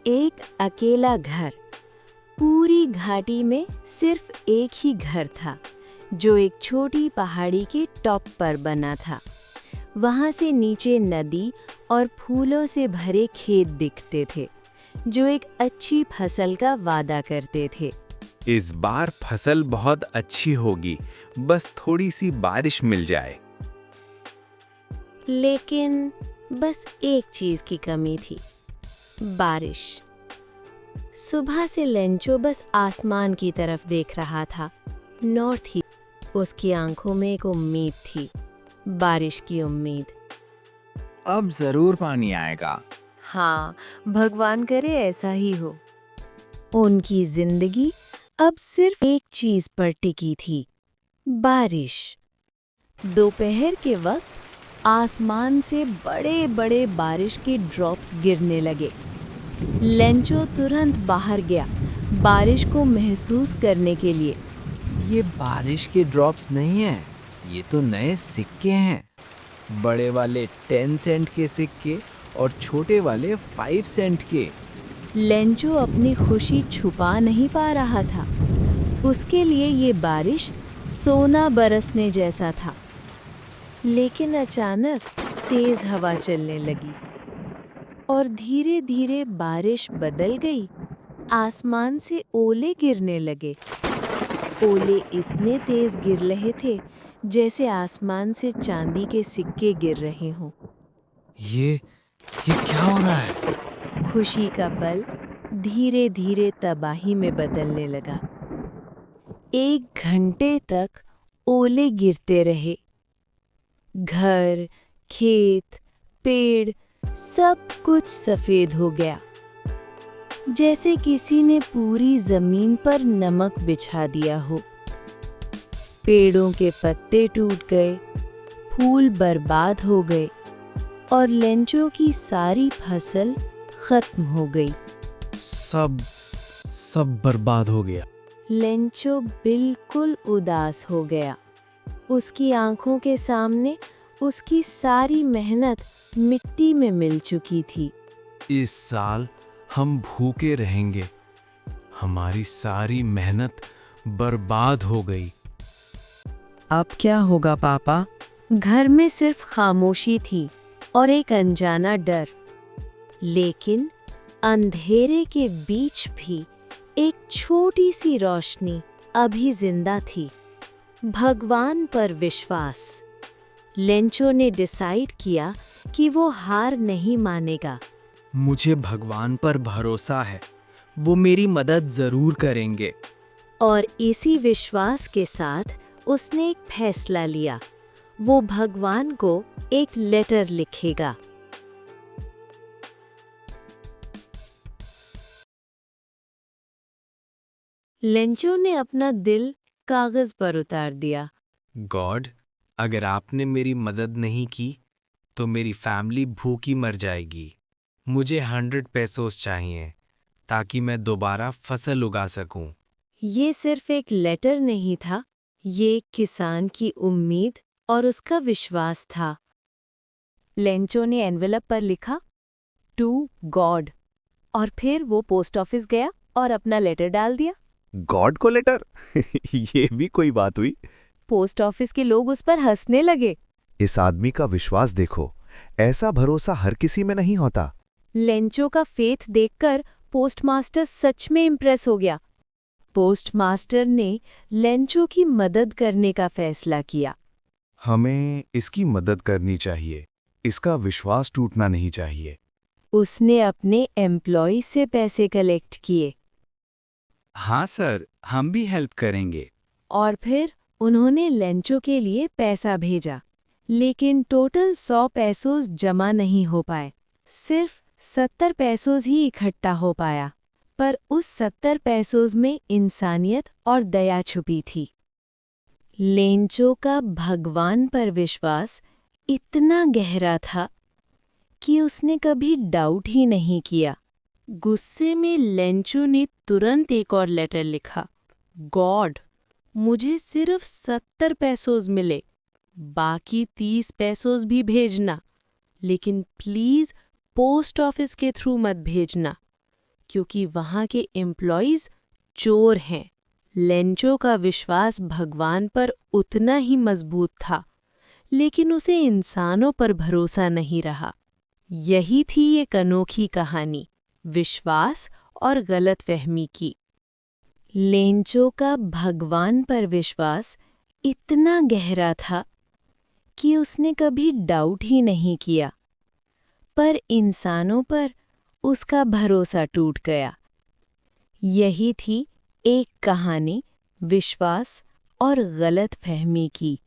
एक अकेला घर। पूरी घाटी में सिर्फ एक ही घर था, जो एक छोटी पहाड़ी के टॉप पर बना था। वहाँ से नीचे नदी और फूलों से भरे खेत दिखते थे, जो एक अच्छी फसल का वादा करते थे। इस बार फसल बहुत अच्छी होगी, बस थोड़ी सी बारिश मिल जाए। लेकिन बस एक चीज की कमी थी, बारिश। सुबह से लेंचो बस आसमान की तरफ देख रहा था, नॉर्थ ही। उसकी आंखों में एक उम्मीद थी, बारिश की उम्मीद। अब जरूर पानी आएगा। हाँ, भगवान करे ऐसा ही हो। उनकी जिंदगी अब सिर्फ एक चीज पर टिकी थी, बारिश। दोपहर के वक्त आसमान से बड़े बड़े बारिश के ड्रॉप्स गिरने लगे। लेंचो तुरंत बाहर गया, बारिश को महसूस करने के लिए। ये बारिश के ड्रॉप्स नहीं हैं, ये तो नए सिक्के हैं। बड़े वाले 10 सेंट के सिक्के और छोटे वाले 5 सेंट के। लेंचो अपनी खुशी छुपा नहीं पा रहा था। उसके लिए ये बारिश सोना बरसने जैसा था। लेकिन अचानक तेज हवा चलने लगी और धीरे धीरे बारिश बदल गई। आसमान से ओले गिरने लगे। ओले इतने तेज गिर रहे थे जैसे आसमान से चांदी के सिक्के गिर रहे हों। ये क्या हो रहा है? खुशी का पल धीरे धीरे तबाही में बदलने लगा। 1 घंटे तक ओले गिरते रहे। घर, खेत, पेड़, सब कुछ सफेद हो गया, जैसे किसी ने पूरी जमीन पर नमक बिछा दिया हो। पेड़ों के पत्ते टूट गए, फूल बर्बाद हो गए और लेंचो की सारी फसल खत्म हो गई। सब बर्बाद हो गया। लेंचो बिल्कुल उदास हो गया। उसकी आंखों के सामने उसकी सारी मेहनत मिट्टी में मिल चुकी थी। इस साल हम भूखे रहेंगे, हमारी सारी मेहनत बर्बाद हो गई। अब क्या होगा पापा? घर में सिर्फ खामोशी थी और एक अनजाना डर। लेकिन अंधेरे के बीच भी एक छोटी सी रोशनी अभी जिंदा थी, भगवान पर विश्वास। लेंचो ने डिसाइड किया कि वो हार नहीं मानेगा। मुझे भगवान पर भरोसा है, वो मेरी मदद जरूर करेंगे। और इसी विश्वास के साथ उसने एक फैसला लिया। वो भगवान को एक लेटर लिखेगा। लेंचो ने अपना दिल कागज पर उतार दिया। गॉड, अगर आपने मेरी मदद नहीं की तो मेरी फैमिली भूखी मर जाएगी। मुझे 100 पेसोस चाहिए ताकि मैं दोबारा फसल उगा सकूं। ये सिर्फ एक लेटर नहीं था, ये एक किसान की उम्मीद और उसका विश्वास था। लेंचो ने एनवेलप पर लिखा, टू गॉड, और फिर वो पोस्ट ऑफिस गया और अपना लेटर डाल दिया। गॉड को लेटर? ये भी कोई बात हुई? पोस्ट ऑफिस के लोग उस पर हंसने लगे। इस आदमी का विश्वास देखो, ऐसा भरोसा हर किसी में नहीं होता। लेंचो का फेथ देखकर पोस्टमास्टर सच में इम्प्रेस हो गया। पोस्टमास्टर ने लेंचो की मदद करने का फैसला किया। हमें इसकी मदद करनी चाहिए, इसका विश्वास टूटना नहीं चाहिए। उसने अपने एम्प्लॉय से पैसे कलेक्ट किए हाँ सर, हम भी हेल्प करेंगे। और फिर उन्होंने लेंचो के लिए पैसा भेजा। लेकिन टोटल 100 पेसोस जमा नहीं हो पाए, सिर्फ 70 पेसोस ही इकट्ठा हो पाया। पर उस 70 पेसोस में इंसानियत और दया छुपी थी। लेंचो का भगवान पर विश्वास इतना गहरा था कि उसने कभी डाउट ही नहीं किया। गुस्से में लेंचो ने तुरंत एक और लेटर लिखा, गॉड, मुझे सिर्फ 70 पेसोस मिले, बाकी 30 पेसोस भी भेजना, लेकिन प्लीज पोस्ट ऑफिस के थ्रू मत भेजना। क्योंकि वहाँ के एम्प्लॉइज चोर हैं। लेंचो का विश्वास भगवान पर उतना ही मजबूत था, लेकिन उसे इंसानों पर भरोसा नहीं रहा। यही थी एक अनोखी कहानी, विश्वास और गलतफहमी की। लेंचो का भगवान पर विश्वास इतना गहरा था कि उसने कभी डाउट ही नहीं किया, पर इंसानों पर उसका भरोसा टूट गया। यही थी एक कहानी विश्वास और गलतफहमी की।